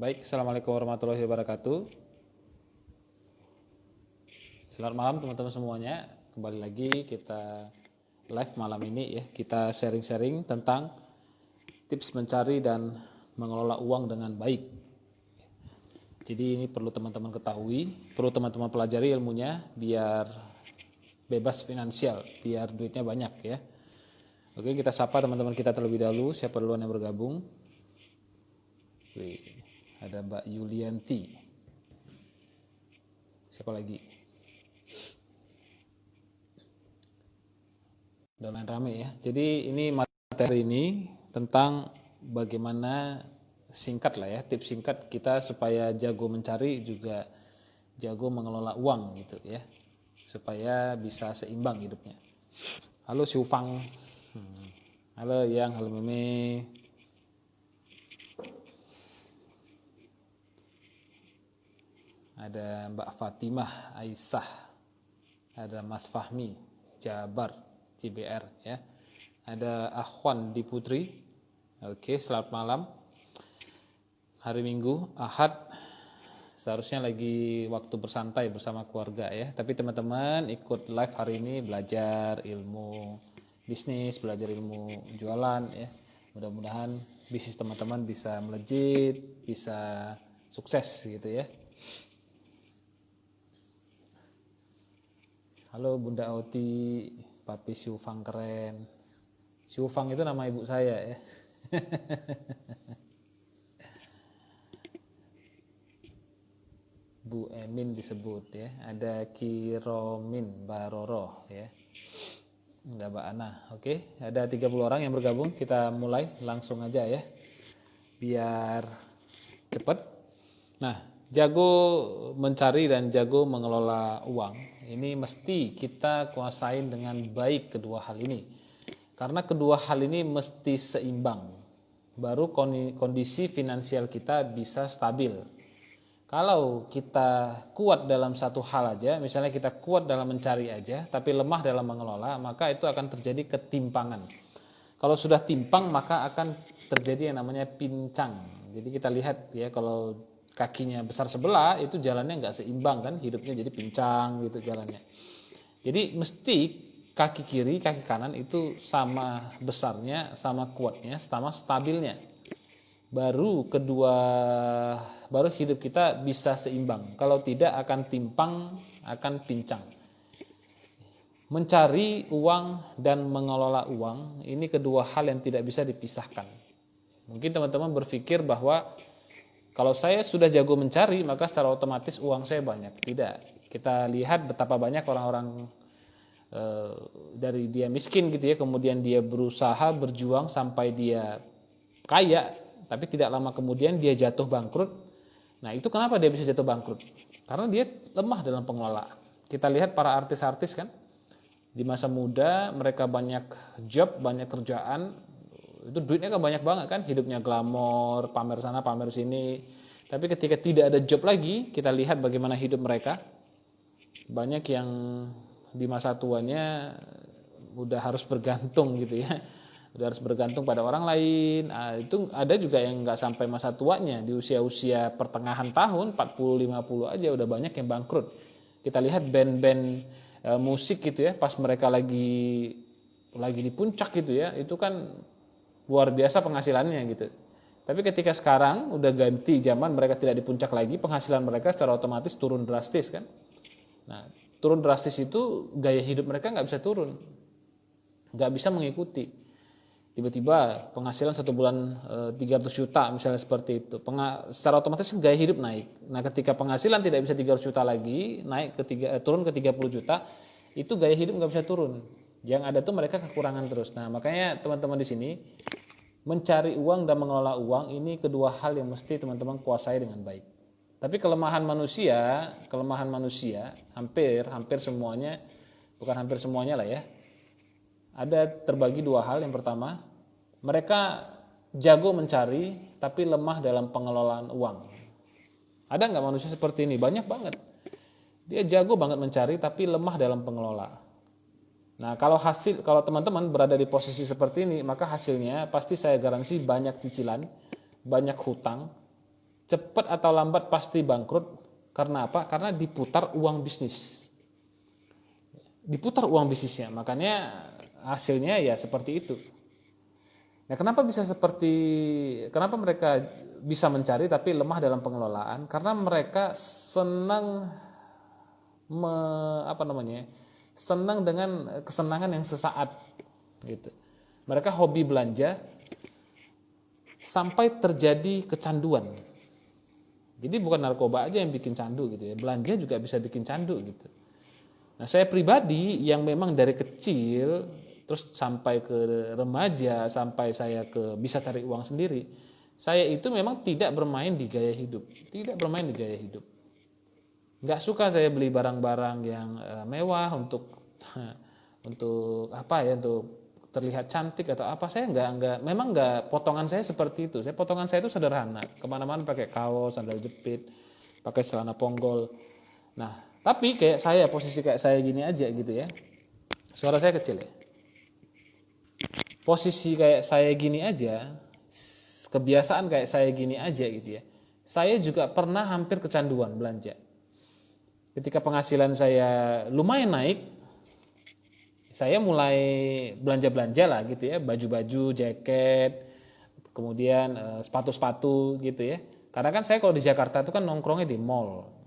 Baik, Assalamualaikum warahmatullahi wabarakatuh. Selamat malam teman-teman semuanya. Kembali lagi kita live malam ini ya. Kita sharing-sharing tentang tips mencari dan mengelola uang dengan baik. Jadi ini perlu teman-teman ketahui, perlu teman-teman pelajari ilmunya biar bebas finansial, biar duitnya banyak ya. Oke, kita sapa teman-teman kita terlebih dahulu. Siapa duluan yang bergabung? Wih, ada Mbak Yulianti. Siapa lagi? Udah main rame ya. Jadi ini materi ini tentang bagaimana singkat lah ya, tips singkat kita supaya jago mencari juga jago mengelola uang gitu ya. Supaya bisa seimbang hidupnya. Halo Siufang. Halo Yang, halo Meme. Ada Mbak Fatimah Aisyah, ada Mas Fahmi Jabar CBR ya, ada Ahwan di Putri. Oke, selamat malam. Hari Minggu Ahad, seharusnya lagi waktu bersantai bersama keluarga ya, tapi teman-teman ikut live hari ini belajar ilmu bisnis, belajar ilmu jualan ya. Mudah-mudahan bisnis teman-teman bisa melejit, bisa sukses gitu ya. Halo Bunda Oti, Papi Siufang keren. Siufang itu nama ibu saya ya. Bu Emin disebut ya. Ada Kiromin Baroro ya. Ada Mbak Ana. Oke, ada 30 orang yang bergabung. Kita mulai langsung aja ya. Biar cepat. Nah, jago mencari dan jago mengelola uang. Ini mesti kita kuasain dengan baik kedua hal ini. Karena kedua hal ini mesti seimbang. Baru kondisi finansial kita bisa stabil. Kalau kita kuat dalam satu hal aja, misalnya kita kuat dalam mencari aja, tapi lemah dalam mengelola, maka itu akan terjadi ketimpangan. Kalau sudah timpang, maka akan terjadi yang namanya pincang. Jadi kita lihat ya, kalau kakinya besar sebelah itu jalannya nggak seimbang kan, hidupnya jadi pincang gitu jalannya. Jadi mesti kaki kiri kaki kanan itu sama besarnya, sama kuatnya, sama stabilnya, baru hidup kita bisa seimbang. Kalau tidak akan timpang, akan pincang. Mencari uang dan mengelola uang ini kedua hal yang tidak bisa dipisahkan. Mungkin teman-teman berpikir bahwa kalau saya sudah jago mencari, maka secara otomatis uang saya banyak. Tidak. Kita lihat betapa banyak orang-orang dari dia miskin gitu ya, kemudian dia berusaha berjuang sampai dia kaya, tapi tidak lama kemudian dia jatuh bangkrut. Nah, itu kenapa dia bisa jatuh bangkrut? Karena dia lemah dalam pengelola. Kita lihat para artis-artis kan, di masa muda mereka banyak job, banyak kerjaan, itu duitnya kan banyak banget kan, hidupnya glamor, pamer sana pamer sini. Tapi ketika tidak ada job lagi, kita lihat bagaimana hidup mereka. Banyak yang di masa tuanya udah harus bergantung gitu ya, udah harus bergantung pada orang lain. Itu ada juga yang nggak sampai masa tuanya, di usia-usia pertengahan tahun 40-50 aja udah banyak yang bangkrut. Kita lihat band-band musik gitu ya, pas mereka lagi di puncak gitu ya, itu kan luar biasa penghasilannya gitu. Tapi ketika sekarang udah ganti zaman, mereka tidak di puncak lagi, penghasilan mereka secara otomatis turun drastis kan. Nah, turun drastis itu gaya hidup mereka nggak bisa turun, nggak bisa mengikuti. Tiba-tiba penghasilan satu bulan 300 juta misalnya seperti itu, secara otomatis gaya hidup naik. Nah, ketika penghasilan tidak bisa 300 juta lagi, naik turun ke 30 juta, itu gaya hidup nggak bisa turun. Yang ada tuh mereka kekurangan terus. Nah, makanya teman-teman di sini mencari uang dan mengelola uang ini kedua hal yang mesti teman-teman kuasai dengan baik. Tapi kelemahan manusia hampir semuanya, bukan hampir semuanya lah ya, ada terbagi dua hal. Yang pertama, mereka jago mencari tapi lemah dalam pengelolaan uang. Ada nggak manusia seperti ini? Banyak banget. Dia jago banget mencari tapi lemah dalam pengelola. Nah, kalau teman-teman berada di posisi seperti ini, maka hasilnya pasti saya garansi banyak cicilan, banyak hutang, cepat atau lambat pasti bangkrut. Karena apa? Karena diputar uang bisnis. Diputar uang bisnisnya, makanya hasilnya ya seperti itu. Nah, kenapa mereka bisa mencari tapi lemah dalam pengelolaan? Karena mereka senang senang dengan kesenangan yang sesaat gitu. Mereka hobi belanja sampai terjadi kecanduan. Jadi bukan narkoba aja yang bikin candu gitu ya, belanja juga bisa bikin candu gitu. Nah, saya pribadi yang memang dari kecil terus sampai ke remaja, sampai saya bisa cari uang sendiri, saya itu memang tidak bermain di gaya hidup, Nggak suka saya beli barang-barang yang mewah untuk terlihat cantik atau apa. Saya memang nggak, potongan saya seperti itu. Potongan saya itu sederhana, kemana-mana pakai kaos, sandal jepit, pakai celana ponggol. Nah, tapi posisi kayak saya gini aja gitu ya. Suara saya kecil ya. Posisi kayak saya gini aja, kebiasaan kayak saya gini aja gitu ya. Saya juga pernah hampir kecanduan belanja. Ketika penghasilan saya lumayan naik, saya mulai belanja-belanja lah gitu ya, baju-baju, jaket, kemudian sepatu-sepatu gitu ya. Karena kan saya kalau di Jakarta itu kan nongkrongnya di mall.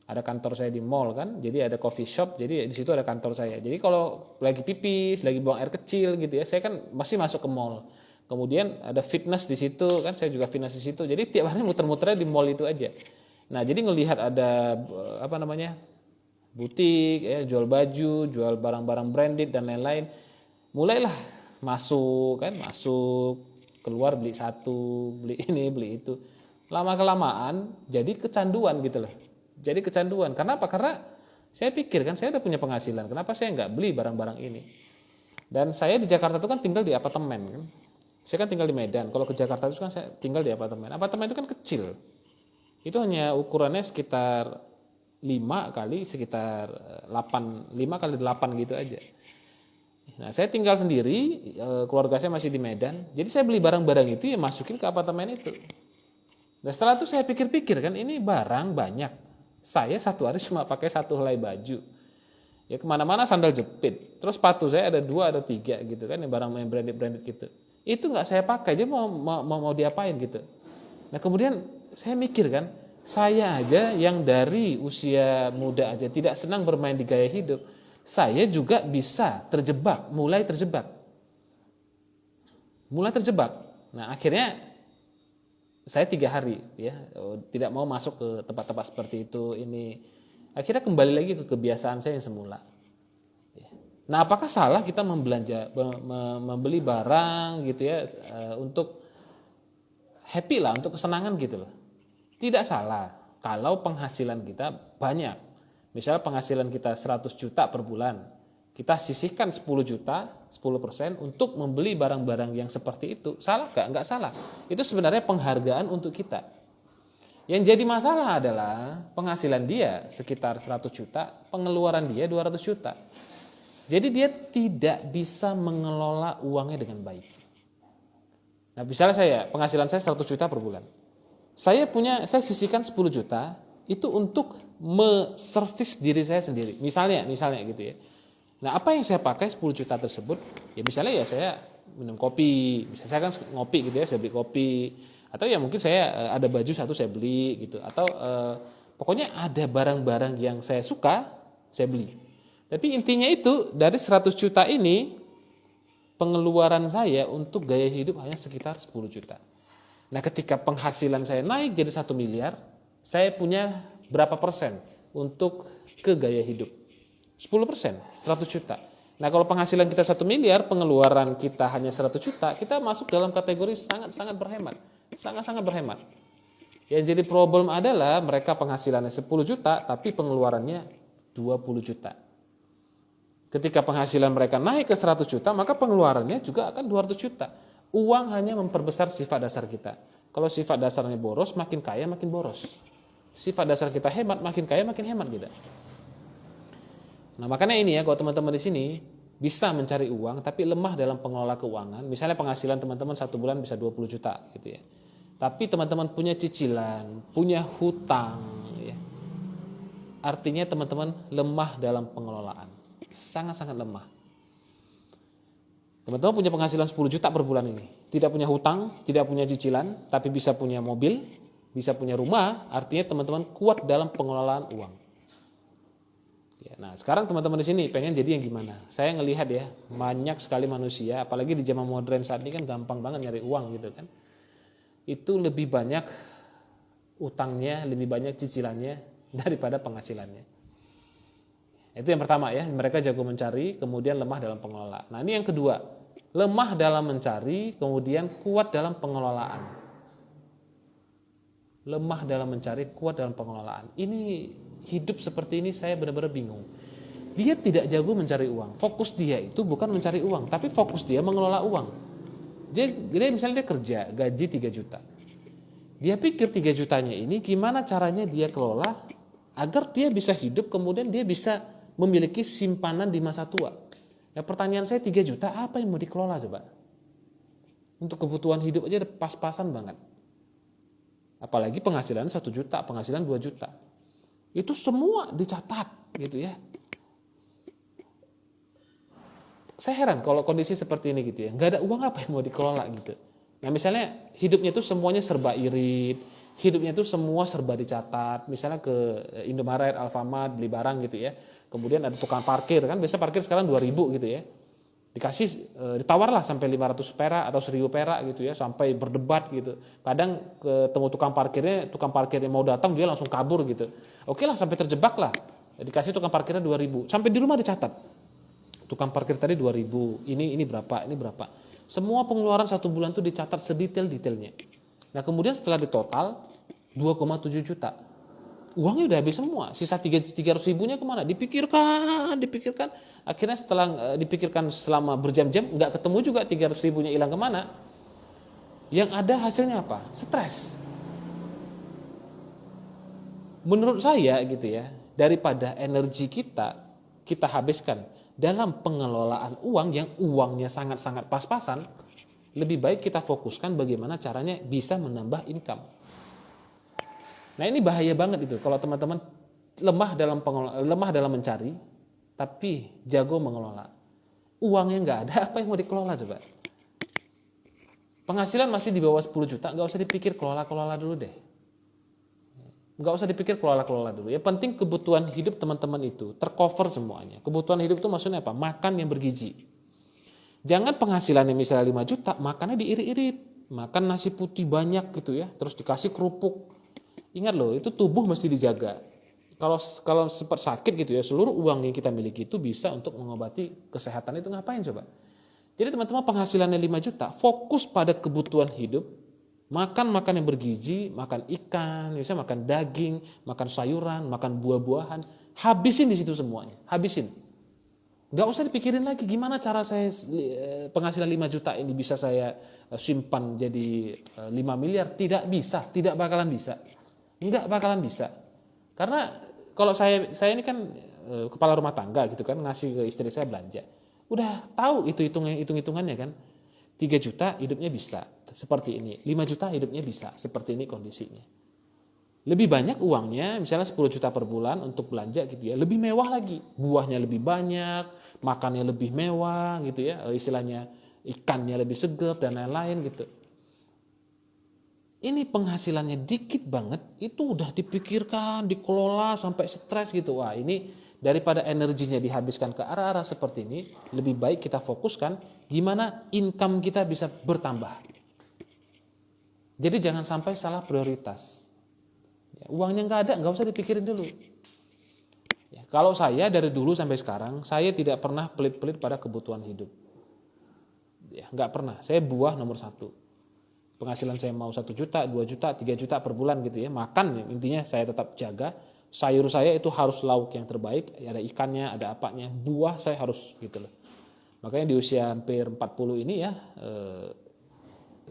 Ada kantor saya di mall kan, jadi ada coffee shop, jadi di situ ada kantor saya. Jadi kalau lagi pipis, lagi buang air kecil gitu ya, saya kan masih masuk ke mall. Kemudian ada fitness di situ kan, saya juga fitness di situ. Jadi tiap hari muter-muternya di mall itu aja. Nah, jadi ngelihat ada butik ya, jual baju, jual barang-barang branded dan lain-lain. Mulailah masuk, keluar beli satu, beli ini, beli itu. Lama kelamaan jadi kecanduan gitu loh. Jadi kecanduan. Karena apa? Karena saya pikir kan saya udah punya penghasilan. Kenapa saya nggak beli barang-barang ini? Dan saya di Jakarta itu kan tinggal di apartemen kan. Saya kan tinggal di Medan. Kalau ke Jakarta itu kan saya tinggal di apartemen. Apartemen itu kan kecil. Itu hanya ukurannya sekitar 5 kali 8 gitu aja. Nah, saya tinggal sendiri, keluarga saya masih di Medan. Jadi saya beli barang-barang itu ya masukin ke apartemen itu. Dan setelah itu saya pikir-pikir kan, ini barang banyak. Saya satu hari cuma pakai satu helai baju. Ya kemana-mana sandal jepit. Terus sepatu saya ada 2 ada 3 gitu kan, yang barang yang branded gitu. Itu nggak saya pakai, jadi mau diapain gitu. Nah, kemudian saya mikir kan, saya aja yang dari usia muda aja tidak senang bermain di gaya hidup, saya juga bisa mulai terjebak. Nah, akhirnya saya 3 hari ya tidak mau masuk ke tempat-tempat seperti itu. Ini akhirnya kembali lagi ke kebiasaan saya yang semula. Nah, apakah salah kita membeli barang gitu ya untuk happy lah, untuk kesenangan gitu loh? Tidak salah kalau penghasilan kita banyak. Misalnya penghasilan kita 100 juta per bulan, kita sisihkan 10 juta, 10% untuk membeli barang-barang yang seperti itu. Salah gak? Enggak salah. Itu sebenarnya penghargaan untuk kita. Yang jadi masalah adalah penghasilan dia sekitar 100 juta, pengeluaran dia 200 juta. Jadi dia tidak bisa mengelola uangnya dengan baik. Nah, misalnya penghasilan saya 100 juta per bulan. Saya sisihkan 10 juta itu untuk servis diri saya sendiri. Misalnya gitu ya. Nah, apa yang saya pakai 10 juta tersebut? Ya misalnya ya saya minum kopi. Misalnya saya kan ngopi gitu ya, saya beli kopi. Atau ya mungkin saya ada baju satu saya beli gitu. Atau pokoknya ada barang-barang yang saya suka, saya beli. Tapi intinya itu dari 100 juta ini pengeluaran saya untuk gaya hidup hanya sekitar 10 juta. Nah, ketika penghasilan saya naik jadi 1 miliar, saya punya berapa persen untuk ke gaya hidup? 10%, 100 juta. Nah, kalau penghasilan kita 1 miliar, pengeluaran kita hanya 100 juta, kita masuk dalam kategori sangat-sangat berhemat. Sangat-sangat berhemat. Yang jadi problem adalah mereka penghasilannya 10 juta, tapi pengeluarannya 20 juta. Ketika penghasilan mereka naik ke 100 juta, maka pengeluarannya juga akan 200 juta. Uang hanya memperbesar sifat dasar kita. Kalau sifat dasarnya boros, makin kaya makin boros. Sifat dasar kita hemat, makin kaya makin hemat kita. Nah, makanya ini ya, kalau teman-teman di sini bisa mencari uang tapi lemah dalam pengelola keuangan. Misalnya penghasilan teman-teman 1 bulan bisa 20 juta gitu ya. Tapi teman-teman punya cicilan, punya hutang, ya. Artinya teman-teman lemah dalam pengelolaan. Sangat-sangat lemah. Teman-teman punya penghasilan 10 juta per bulan ini. Tidak punya hutang, tidak punya cicilan, tapi bisa punya mobil, bisa punya rumah. Artinya teman-teman kuat dalam pengelolaan uang. Ya, nah sekarang teman-teman di sini pengen jadi yang gimana? Saya ngelihat ya, banyak sekali manusia, apalagi di zaman modern saat ini kan gampang banget nyari uang gitu kan. Itu lebih banyak utangnya, lebih banyak cicilannya daripada penghasilannya. Itu yang pertama ya, mereka jago mencari, kemudian lemah dalam pengelolaan. Nah ini yang kedua, lemah dalam mencari, kemudian kuat dalam pengelolaan. Lemah dalam mencari, kuat dalam pengelolaan. Ini hidup seperti ini saya benar-benar bingung. Dia tidak jago mencari uang. Fokus dia itu bukan mencari uang, tapi fokus dia mengelola uang. Dia misalnya dia kerja, gaji 3 juta. Dia pikir 3 jutanya ini gimana caranya dia kelola agar dia bisa hidup, kemudian dia bisa memiliki simpanan di masa tua. Ya, pertanyaan saya 3 juta apa yang mau dikelola coba? Untuk kebutuhan hidup aja pas-pasan banget. Apalagi penghasilan 1 juta, penghasilan 2 juta. Itu semua dicatat gitu ya. Saya heran kalau kondisi seperti ini gitu ya. Nggak ada uang apa yang mau dikelola gitu. Nah misalnya hidupnya itu semuanya serba irit. Hidupnya itu semua serba dicatat. Misalnya ke Indomaret, Alfamart, beli barang gitu ya. Kemudian ada tukang parkir kan. Biasa parkir sekarang 2.000 gitu ya. Dikasih, ditawar lah sampai 500 perak atau 1.000 perak gitu ya. Sampai berdebat gitu. Kadang ketemu tukang parkirnya mau datang dia langsung kabur gitu. Oke lah sampai terjebak lah. Dikasih tukang parkirnya 2.000. Sampai di rumah dicatat. Tukang parkir tadi 2.000, ini berapa, ini berapa. Semua pengeluaran 1 bulan itu dicatat sedetail-detailnya. Nah kemudian setelah ditotal 2,7 juta. Uangnya udah habis semua, sisa 300 ribunya kemana? Dipikirkan. Akhirnya setelah dipikirkan selama berjam-jam, nggak ketemu juga 300 ribunya hilang kemana. Yang ada hasilnya apa? Stres. Menurut saya gitu ya, daripada energi kita habiskan dalam pengelolaan uang yang uangnya sangat-sangat pas-pasan, lebih baik kita fokuskan bagaimana caranya bisa menambah income. Nah ini bahaya banget itu kalau teman-teman lemah dalam mencari, tapi jago mengelola. Uangnya nggak ada, apa yang mau dikelola coba? Penghasilan masih di bawah 10 juta, nggak usah dipikir kelola dulu deh. Nggak usah dipikir kelola dulu. Ya penting kebutuhan hidup teman-teman itu tercover semuanya. Kebutuhan hidup itu maksudnya apa? Makan yang bergizi. Jangan penghasilannya misalnya 5 juta, makannya diirit-irit. Makan nasi putih banyak gitu ya, terus dikasih kerupuk. Ingat loh, itu tubuh mesti dijaga. Kalau sempat sakit gitu ya, seluruh uang yang kita miliki itu bisa untuk mengobati kesehatan itu, ngapain coba? Jadi teman-teman penghasilannya 5 juta, fokus pada kebutuhan hidup. Makan yang bergizi, makan ikan, misalnya makan daging, makan sayuran, makan buah-buahan, habisin di situ semuanya, habisin. Nggak usah dipikirin lagi gimana cara saya penghasilan 5 juta ini bisa saya simpan jadi 5 miliar, tidak bisa, tidak bakalan bisa. Nggak bakalan bisa. Karena kalau saya ini kan kepala rumah tangga gitu kan, ngasih ke istri saya belanja. Udah tahu itu hitung-hitungannya kan. 3 juta hidupnya bisa seperti ini, 5 juta hidupnya bisa seperti ini kondisinya. Lebih banyak uangnya, misalnya 10 juta per bulan untuk belanja gitu ya, lebih mewah lagi, buahnya lebih banyak, makannya lebih mewah gitu ya, istilahnya ikannya lebih segar dan lain-lain gitu. Ini penghasilannya dikit banget, itu udah dipikirkan, dikelola sampai stres gitu. Wah ini daripada energinya dihabiskan ke arah-arah seperti ini, lebih baik kita fokuskan gimana income kita bisa bertambah. Jadi jangan sampai salah prioritas. Uangnya nggak ada, nggak usah dipikirin dulu. Ya, kalau saya dari dulu sampai sekarang, saya tidak pernah pelit-pelit pada kebutuhan hidup. Ya, nggak pernah. Saya buah nomor 1. Penghasilan saya mau 1 juta, 2 juta, 3 juta per bulan gitu ya. Makan intinya saya tetap jaga. Sayur saya itu harus lauk yang terbaik, ada ikannya, ada apanya, buah saya harus gitu loh. Makanya di usia hampir 40 ini ya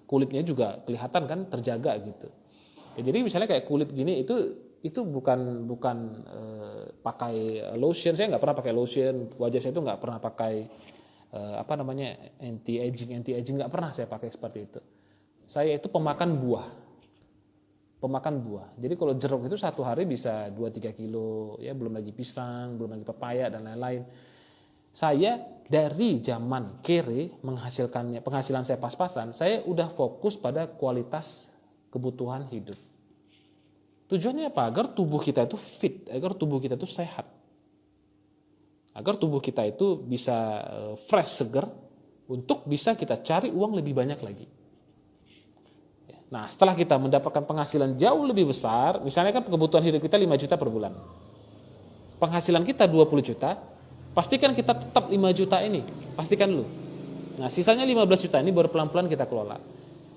kulitnya juga kelihatan kan terjaga gitu. Ya, jadi misalnya kayak kulit gini itu bukan pakai lotion, saya nggak pernah pakai lotion, wajah saya itu nggak pernah pakai anti aging nggak pernah saya pakai seperti itu. Saya itu pemakan buah. pemakan buah. Jadi kalau jeruk itu satu hari bisa 2-3 kilo, ya belum lagi pisang, belum lagi pepaya dan lain-lain. Saya dari zaman kere penghasilan saya pas-pasan, saya udah fokus pada kualitas kebutuhan hidup. Tujuannya apa? Agar tubuh kita itu fit, agar tubuh kita itu sehat. Agar tubuh kita itu bisa fresh, seger, untuk bisa kita cari uang lebih banyak lagi. Nah, setelah kita mendapatkan penghasilan jauh lebih besar, misalnya kan kebutuhan hidup kita 5 juta per bulan. Penghasilan kita 20 juta, pastikan kita tetap 5 juta ini, pastikan dulu. Nah, sisanya 15 juta ini baru pelan-pelan kita kelola.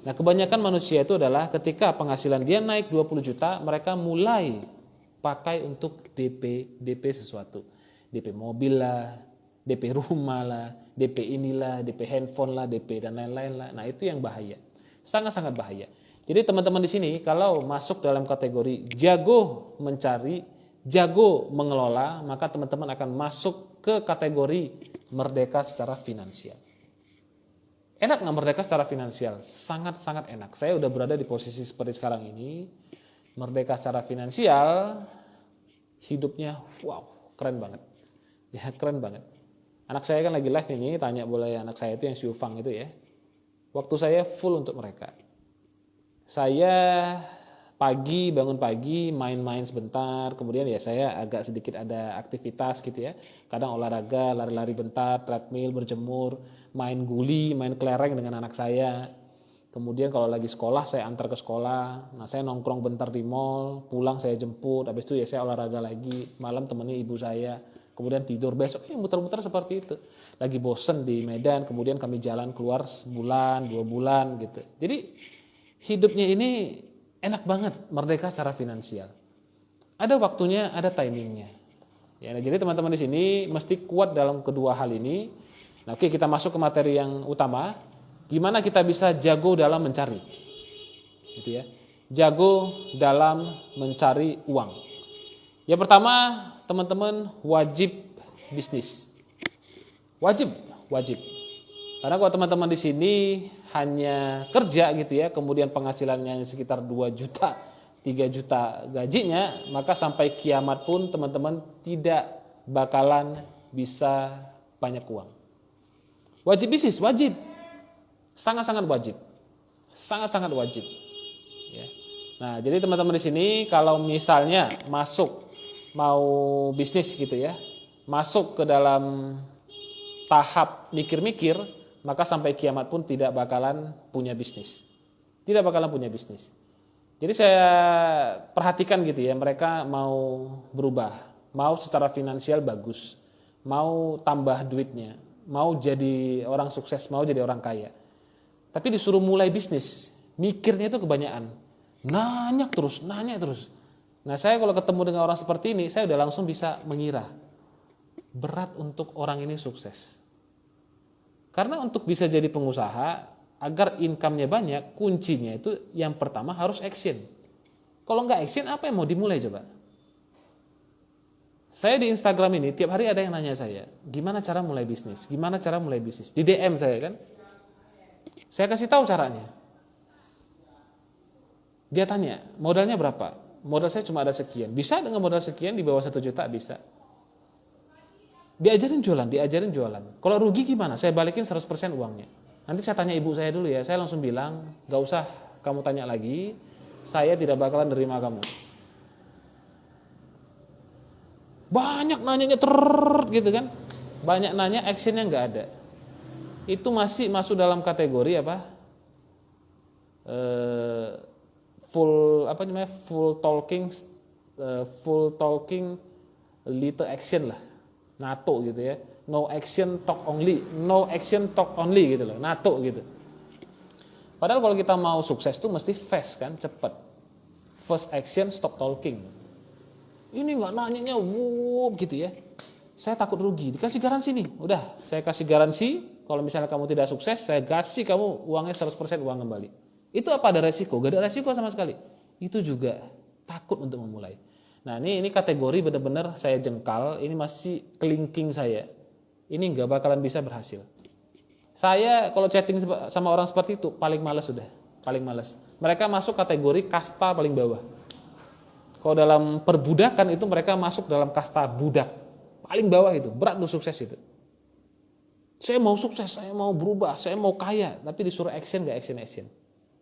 Nah, kebanyakan manusia itu adalah ketika penghasilan dia naik 20 juta, mereka mulai pakai untuk DP sesuatu. DP mobil lah, DP rumah lah, DP inilah, DP handphone lah, DP dan lain-lain lah. Nah, itu yang bahaya. Sangat-sangat bahaya. Jadi teman-teman di sini kalau masuk dalam kategori jago mencari, jago mengelola, maka teman-teman akan masuk ke kategori merdeka secara finansial. Enak nggak merdeka secara finansial? Sangat-sangat enak. Saya udah berada di posisi seperti sekarang ini. Merdeka secara finansial, hidupnya wow, keren banget. Ya, keren banget. Anak saya kan lagi live ini, tanya boleh anak saya itu yang Siufang itu ya. Waktu saya full untuk mereka. Saya bangun pagi, main-main sebentar, kemudian ya saya agak sedikit ada aktivitas gitu ya. Kadang olahraga, lari-lari bentar, treadmill, berjemur, main guli, main kelereng dengan anak saya. Kemudian kalau lagi sekolah saya antar ke sekolah. Nah, saya nongkrong bentar di mall, pulang saya jemput, habis itu ya saya olahraga lagi, malam temani ibu saya. Kemudian tidur, besok muter-muter seperti itu. Lagi bosen di Medan, kemudian kami jalan keluar sebulan, 2 bulan gitu. Jadi hidupnya ini enak banget, merdeka secara finansial. Ada waktunya, ada timingnya. Ya, nah, jadi teman-teman di sini mesti kuat dalam kedua hal ini. Nah, oke, kita masuk ke materi yang utama. Gimana kita bisa jago dalam mencari? Gitu ya. Jago dalam mencari uang. Yang pertama, teman-teman wajib bisnis. Wajib. Karena kalau teman-teman di sini hanya kerja gitu ya, kemudian penghasilannya sekitar 2 juta, 3 juta gajinya, maka sampai kiamat pun teman-teman tidak bakalan bisa banyak uang. Wajib bisnis, wajib. Sangat-sangat wajib. Sangat-sangat wajib. Ya. Nah, jadi teman-teman di sini kalau misalnya mau bisnis gitu ya, masuk ke dalam tahap mikir-mikir, maka sampai kiamat pun tidak bakalan punya bisnis. Tidak bakalan punya bisnis. Jadi saya perhatikan gitu ya, mereka mau berubah, mau secara finansial bagus, mau tambah duitnya, mau jadi orang sukses, mau jadi orang kaya. Tapi disuruh mulai bisnis, mikirnya itu kebanyakan. Nanya terus. Nah, saya kalau ketemu dengan orang seperti ini, saya udah langsung bisa mengira. Berat untuk orang ini sukses. Karena untuk bisa jadi pengusaha, agar income-nya banyak, kuncinya itu yang pertama harus action. Kalau nggak action, apa yang mau dimulai coba? Saya di Instagram ini, tiap hari ada yang nanya saya, gimana cara mulai bisnis? Gimana cara mulai bisnis? Di DM saya kan. Saya kasih tahu caranya. Dia tanya, modalnya berapa? Modal saya cuma ada sekian. Bisa dengan modal sekian di bawah 1 juta? Bisa. Diajarin jualan. Kalau rugi gimana? Saya balikin 100% uangnya. Nanti saya tanya ibu saya dulu ya. Saya langsung bilang, gak usah kamu tanya lagi. Saya tidak bakalan nerima kamu. Banyak nanyanya gitu kan. Banyak nanya, actionnya gak ada. Itu masih masuk dalam kategori apa? Full talking, little action lah. NATO gitu ya. No action talk only gitu loh. NATO gitu. Padahal kalau kita mau sukses tuh mesti fast kan, cepet. First action, stop talking. Ini nggak nanyanya gitu ya. Saya takut rugi, dikasih garansi nih. Udah, saya kasih garansi, kalau misalnya kamu tidak sukses, saya kasih kamu uangnya 100% uang kembali. Itu apa ada resiko? Gak ada resiko sama sekali. Itu juga takut untuk memulai. Nah, ini kategori benar-benar saya jengkal, ini masih kelingking saya. Ini nggak bakalan bisa berhasil. Saya kalau chatting sama orang seperti itu paling males sudah, paling males. mereka masuk kategori kasta paling bawah. Kalau dalam perbudakan itu mereka masuk dalam kasta budak. Paling bawah itu, berat untuk sukses itu. Saya mau sukses, saya mau berubah, saya mau kaya, tapi disuruh action gak action.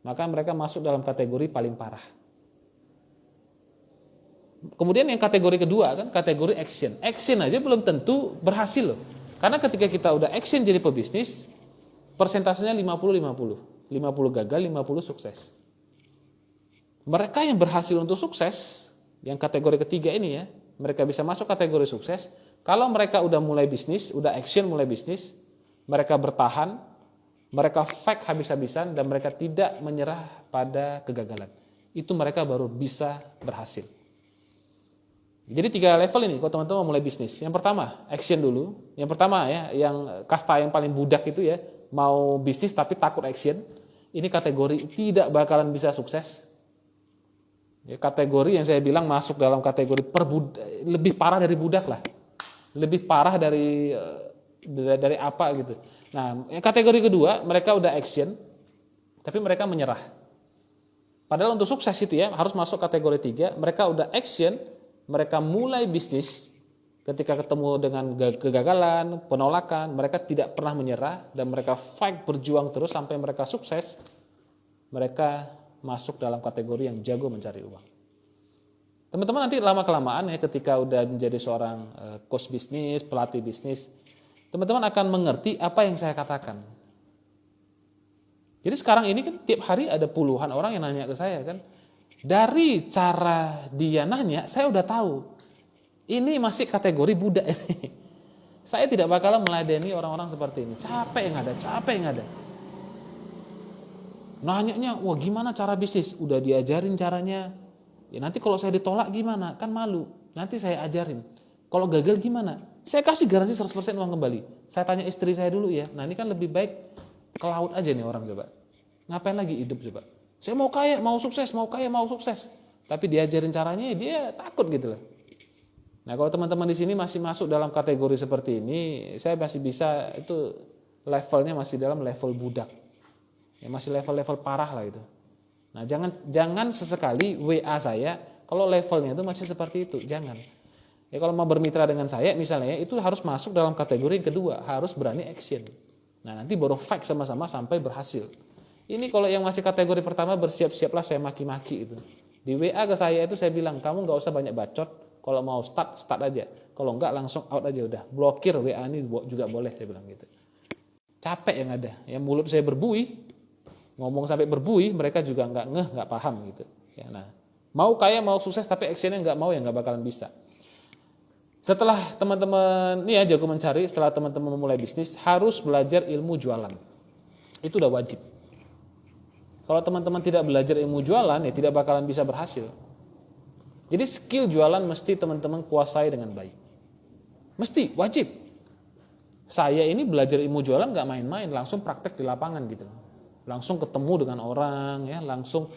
Maka mereka masuk dalam kategori paling parah. Kemudian yang kategori kedua kan kategori action. Action aja belum tentu berhasil loh. Karena ketika kita udah action jadi pebisnis, persentasenya 50-50. 50 gagal, 50 sukses. Mereka yang berhasil untuk sukses, yang kategori ketiga ini ya, mereka bisa masuk kategori sukses. Kalau mereka udah mulai bisnis, udah action mulai bisnis, mereka bertahan, mereka fight habis-habisan, dan mereka tidak menyerah pada kegagalan. Itu mereka baru bisa berhasil. Jadi 3 level ini kalau teman-teman mulai bisnis. Yang pertama, action dulu. Yang pertama ya, yang kasta yang paling budak itu ya, mau bisnis tapi takut action. Ini kategori tidak bakalan bisa sukses. Ya, kategori yang saya bilang masuk dalam kategori lebih parah dari budak lah. Lebih parah dari apa gitu. Nah, yang kategori kedua, mereka udah action tapi mereka menyerah. Padahal untuk sukses itu ya harus masuk kategori 3, mereka udah action, mereka mulai bisnis, ketika ketemu dengan kegagalan, penolakan, mereka tidak pernah menyerah dan mereka fight, berjuang terus sampai mereka sukses. Mereka masuk dalam kategori yang jago mencari uang. Teman-teman nanti lama-kelamaan ya ketika udah menjadi seorang coach bisnis, pelatih bisnis, teman-teman akan mengerti apa yang saya katakan. Jadi sekarang ini kan tiap hari ada puluhan orang yang nanya ke saya kan. Dari cara dia nanya, saya udah tahu. Ini masih kategori budak ini. Saya tidak bakalan meladeni orang-orang seperti ini. Capek yang ada. Nanyanya, wah gimana cara bisnis? Udah diajarin caranya. Ya nanti kalau saya ditolak gimana? Kan malu. Nanti saya ajarin. Kalau gagal gimana? Saya kasih garansi 100% uang kembali. Saya tanya istri saya dulu ya. Nah ini kan lebih baik ke laut aja nih orang coba. Ngapain lagi hidup coba? Saya mau kaya, mau sukses. Tapi diajarin caranya dia takut gitu loh. Nah kalau teman-teman di sini masih masuk dalam kategori seperti ini, saya masih bisa itu levelnya masih dalam level budak. Ya masih level-level parah lah itu. Nah jangan sesekali WA saya kalau levelnya itu masih seperti itu, jangan. Ya kalau mau bermitra dengan saya misalnya itu harus masuk dalam kategori yang kedua, harus berani action. Nah nanti baru fight sama-sama sampai berhasil. Ini kalau yang masih kategori pertama bersiap-siaplah saya maki-maki itu. Di WA ke saya itu saya bilang kamu nggak usah banyak bacot, kalau mau start aja. Kalau enggak langsung out aja udah. Blokir WA ini juga boleh saya bilang gitu. Capek yang ada, yang mulut saya berbuih. Ngomong sampai berbuih, mereka juga nggak paham gitu. Ya, nah, mau kaya, mau sukses, tapi actionnya nggak mau ya nggak bakalan bisa. Setelah teman-teman ini ya jago mencari, setelah teman-teman memulai bisnis, harus belajar ilmu jualan. Itu udah wajib. Kalau teman-teman tidak belajar ilmu jualan, ya tidak bakalan bisa berhasil. Jadi skill jualan mesti teman-teman kuasai dengan baik. Mesti, wajib. Saya ini belajar ilmu jualan nggak main-main, langsung praktek di lapangan gitu. Langsung ketemu dengan orang, ya, langsung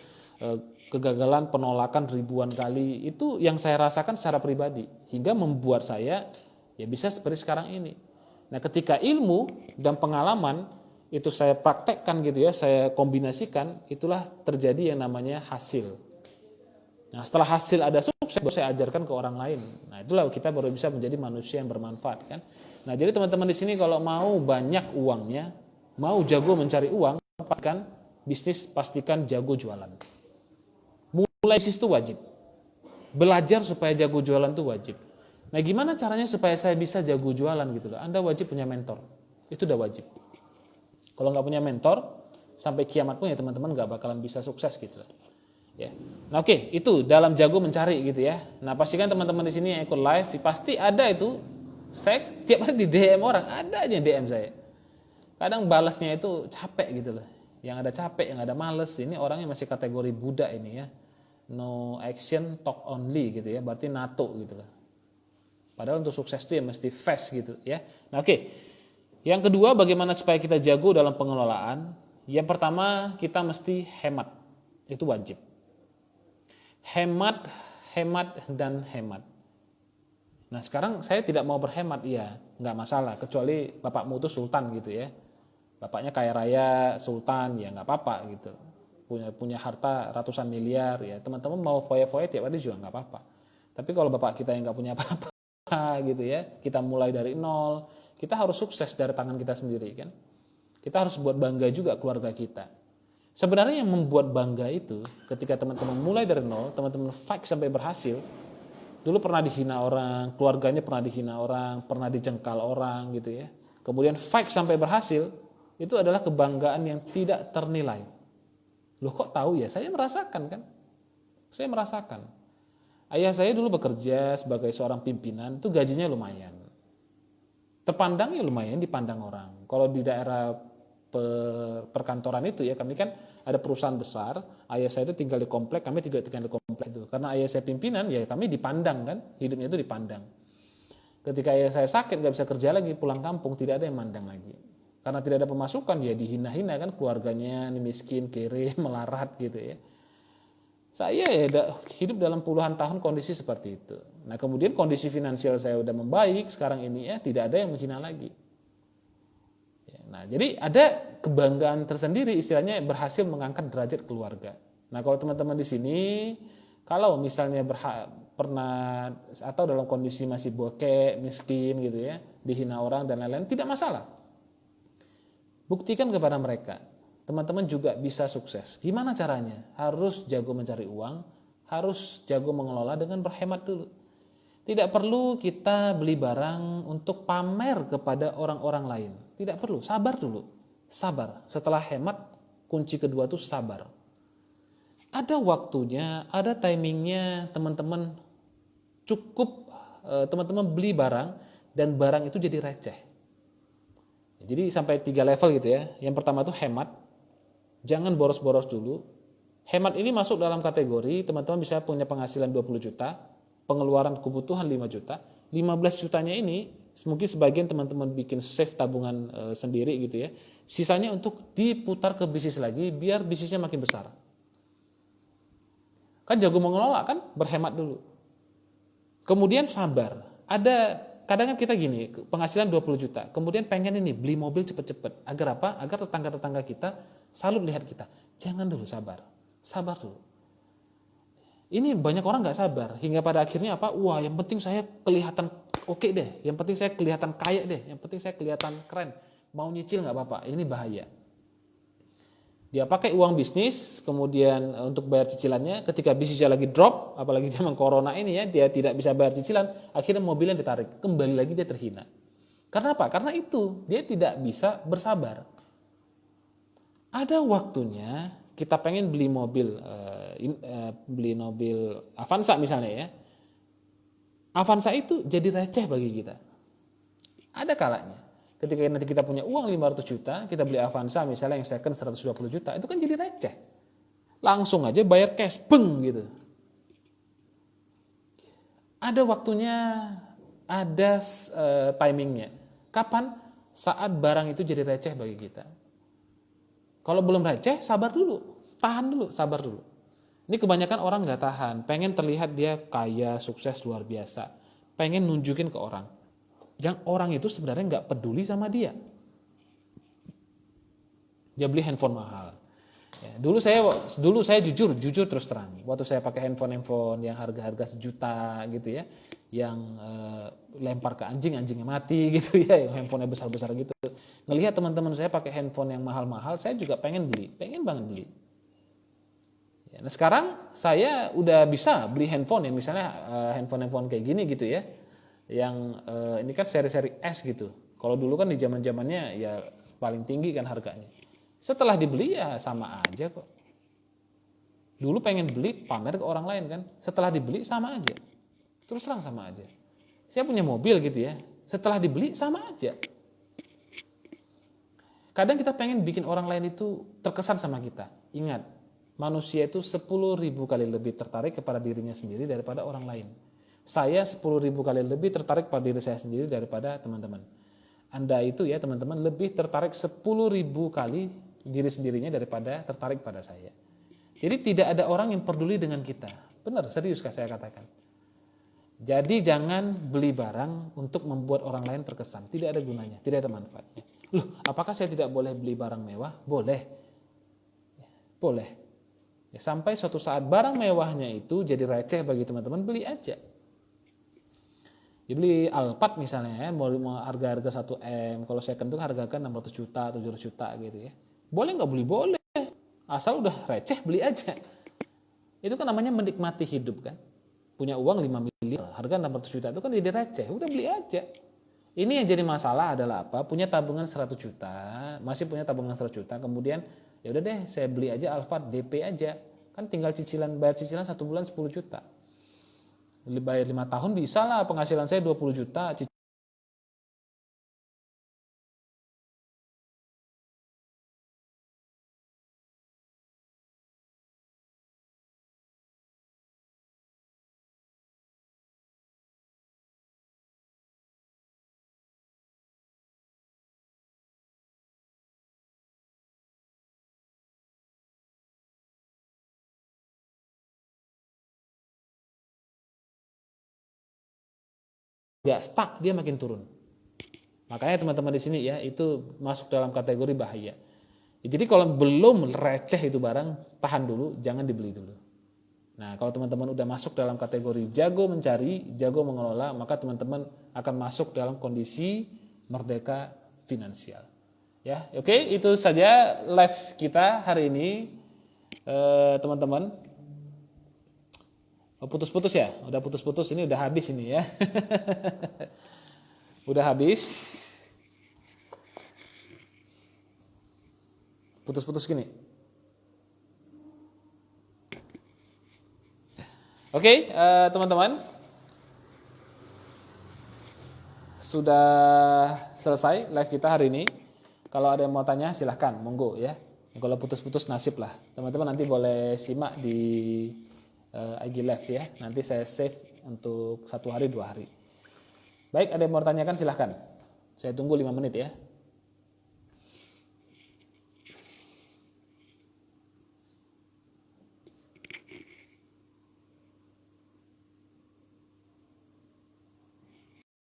kegagalan, penolakan ribuan kali. Itu yang saya rasakan secara pribadi, hingga membuat saya ya bisa seperti sekarang ini. Nah, ketika ilmu dan pengalaman itu saya praktekkan gitu ya, saya kombinasikan, itulah terjadi yang namanya hasil. Nah, setelah hasil ada sukses, baru saya ajarkan ke orang lain. Nah, itulah kita baru bisa menjadi manusia yang bermanfaat kan. Nah, jadi teman-teman di sini kalau mau banyak uangnya, mau jago mencari uang, pastikan bisnis, pastikan jago jualan. Mulai bisnis itu wajib. Belajar supaya jago jualan itu wajib. Nah, gimana caranya supaya saya bisa jago jualan gitu loh? Anda wajib punya mentor. Itu udah wajib. Kalau nggak punya mentor, sampai kiamat pun ya teman-teman nggak bakalan bisa sukses gitu loh. Ya. Nah, oke, itu dalam jago mencari gitu ya. Nah, pastikan teman-teman di sini yang ikut live pasti ada itu. Saya tiap hari di DM orang, ada aja DM saya. Kadang balasnya itu capek gitu loh. Yang ada capek, yang ada males. Ini orangnya masih kategori budak ini ya. No action, talk only gitu ya. Berarti NATO gitu loh. Padahal untuk sukses itu ya mesti fast gitu ya. Nah, oke. Yang kedua, bagaimana supaya kita jago dalam pengelolaan? Yang pertama, kita mesti hemat. Itu wajib. Hemat, dan hemat. Nah, sekarang saya tidak mau berhemat, ya nggak masalah. Kecuali bapakmu itu sultan gitu ya. Bapaknya kaya raya, sultan, ya nggak apa-apa gitu. punya harta ratusan miliar, ya teman-teman mau foya-foya tiap hari juga nggak apa-apa. Tapi kalau bapak kita yang nggak punya apa-apa gitu ya, kita mulai dari nol, kita harus sukses dari tangan kita sendiri kan. Kita harus buat bangga juga keluarga kita. Sebenarnya yang membuat bangga itu ketika teman-teman mulai dari nol, teman-teman fight sampai berhasil. Dulu pernah dihina orang, keluarganya pernah dihina orang, pernah dijengkal orang gitu ya. Kemudian fight sampai berhasil, itu adalah kebanggaan yang tidak ternilai. Loh kok tahu ya? Saya merasakan kan. Saya merasakan. Ayah saya dulu bekerja sebagai seorang pimpinan, itu gajinya lumayan. Terpandang ya lumayan, dipandang orang. Kalau di daerah perkantoran itu ya, kami kan ada perusahaan besar, ayah saya itu tinggal di komplek, kami tinggal di komplek itu. Karena ayah saya pimpinan, ya kami dipandang kan, hidupnya itu dipandang. Ketika ayah saya sakit, gak bisa kerja lagi, pulang kampung, tidak ada yang mandang lagi. Karena tidak ada pemasukan, ya dihina-hina kan, keluarganya ini miskin, kere, melarat gitu ya. Saya ya hidup dalam puluhan tahun kondisi seperti itu. Nah kemudian kondisi finansial saya udah membaik, sekarang ini ya tidak ada yang menghina lagi. Nah jadi ada kebanggaan tersendiri, istilahnya berhasil mengangkat derajat keluarga. Nah kalau teman-teman di sini, kalau misalnya pernah atau dalam kondisi masih bokeh, miskin gitu ya, dihina orang dan lain-lain, tidak masalah. Buktikan kepada mereka. Teman-teman juga bisa sukses. Gimana caranya? Harus jago mencari uang, harus jago mengelola dengan berhemat dulu. Tidak perlu kita beli barang untuk pamer kepada orang-orang lain. Tidak perlu, sabar dulu. Sabar. Setelah hemat, kunci kedua itu sabar. Ada waktunya, ada timingnya teman-teman cukup teman-teman beli barang dan barang itu jadi receh. Jadi sampai 3 level gitu ya. Yang pertama itu hemat. Jangan boros-boros dulu. Hemat ini masuk dalam kategori teman-teman bisa punya penghasilan 20 juta, pengeluaran kebutuhan 5 juta. 15 jutanya ini mungkin sebagian teman-teman bikin save tabungan sendiri gitu ya. Sisanya untuk diputar ke bisnis lagi biar bisnisnya makin besar. Kan jago mengelola kan, berhemat dulu. Kemudian sabar. Kadang kan kita gini, penghasilan 20 juta, kemudian pengen ini beli mobil cepet-cepet. Agar apa? Agar tetangga-tetangga kita selalu lihat kita. Jangan dulu, sabar. Sabar dulu. Ini banyak orang gak sabar. Hingga pada akhirnya apa? Wah, yang penting saya kelihatan oke deh. Yang penting saya kelihatan kaya deh. Yang penting saya kelihatan keren. Mau nyicil gak apa-apa. Ini bahaya. Dia pakai uang bisnis, kemudian untuk bayar cicilannya, ketika bisnisnya lagi drop, apalagi zaman corona ini ya, dia tidak bisa bayar cicilan, akhirnya mobilnya ditarik, kembali lagi dia terhina. Karena apa? Karena itu, dia tidak bisa bersabar. Ada waktunya kita pengen beli mobil Avanza misalnya ya. Avanza itu jadi receh bagi kita. Ada kalanya. Ketika nanti kita punya uang 500 juta, kita beli Avanza misalnya yang second 120 juta, itu kan jadi receh. Langsung aja bayar cash, beng gitu. Ada waktunya, ada timingnya. Kapan? Saat barang itu jadi receh bagi kita. Kalau belum receh, sabar dulu. Tahan dulu, sabar dulu. Ini kebanyakan orang gak tahan. Pengen terlihat dia kaya, sukses, luar biasa. Pengen nunjukin ke orang. Yang orang itu sebenarnya nggak peduli sama dia. Dia beli handphone mahal. Ya, dulu saya jujur terus terang. Waktu saya pakai handphone yang harga-harga 1 juta gitu ya, yang lempar ke anjingnya mati gitu ya, yang handphonenya besar-besar gitu. Ngelihat teman-teman saya pakai handphone yang mahal-mahal, saya juga pengen banget beli. Ya, nah sekarang saya udah bisa beli handphone yang misalnya handphone kayak gini gitu ya. Yang ini kan seri-seri S gitu. Kalau dulu kan di zaman-zamannya ya paling tinggi kan harganya. Setelah dibeli ya sama aja kok. Dulu pengen beli pamer ke orang lain kan. Setelah dibeli sama aja. Terus terang sama aja. Saya punya mobil gitu ya. Setelah dibeli sama aja. Kadang kita pengen bikin orang lain itu terkesan sama kita. Ingat, manusia itu 10.000 kali lebih tertarik kepada dirinya sendiri daripada orang lain. Saya 10.000 kali lebih tertarik pada diri saya sendiri daripada teman-teman. Anda itu ya teman-teman lebih tertarik 10.000 kali diri sendirinya daripada tertarik pada saya. Jadi tidak ada orang yang peduli dengan kita. Benar, serius saya katakan. Jadi jangan beli barang untuk membuat orang lain terkesan. Tidak ada gunanya, tidak ada manfaatnya. Loh, apakah saya tidak boleh beli barang mewah? Boleh. Boleh. Ya, sampai suatu saat barang mewahnya itu jadi receh bagi teman-teman, beli aja. Ya, beli Alphard misalnya ya, mau harga-harga 1 M, kalau second tuh hargakan 600 juta, 700 juta gitu ya. Boleh nggak beli? Boleh. Asal udah receh, beli aja. Itu kan namanya menikmati hidup kan. Punya uang 5 miliar, harga 600 juta itu kan jadi receh, udah beli aja. Ini yang jadi masalah adalah apa? Punya tabungan 100 juta, masih punya tabungan 100 juta, kemudian ya udah deh saya beli aja Alphard DP aja. Kan tinggal cicilan, bayar cicilan 1 bulan 10 juta. Bayar 5 tahun bisa lah, penghasilan saya 20 juta. Dia stuck, dia makin turun. Makanya teman-teman di sini ya, itu masuk dalam kategori bahaya. Jadi kalau belum receh itu barang, tahan dulu, jangan dibeli dulu. Nah, kalau teman-teman udah masuk dalam kategori jago mencari, jago mengelola, maka teman-teman akan masuk dalam kondisi merdeka finansial. Ya, oke, itu saja live kita hari ini, teman-teman. Putus-putus ya, udah putus-putus, ini udah habis ini ya. Udah habis. Putus-putus gini. Oke, teman-teman. Sudah selesai live kita hari ini. Kalau ada yang mau tanya silahkan, monggo ya. Kalau putus-putus nasib lah. Teman-teman nanti boleh simak di IG live ya. Nanti saya save untuk 1 hari 2 hari. Baik, ada yang mau tanyakan silahkan. Saya tunggu 5 menit ya.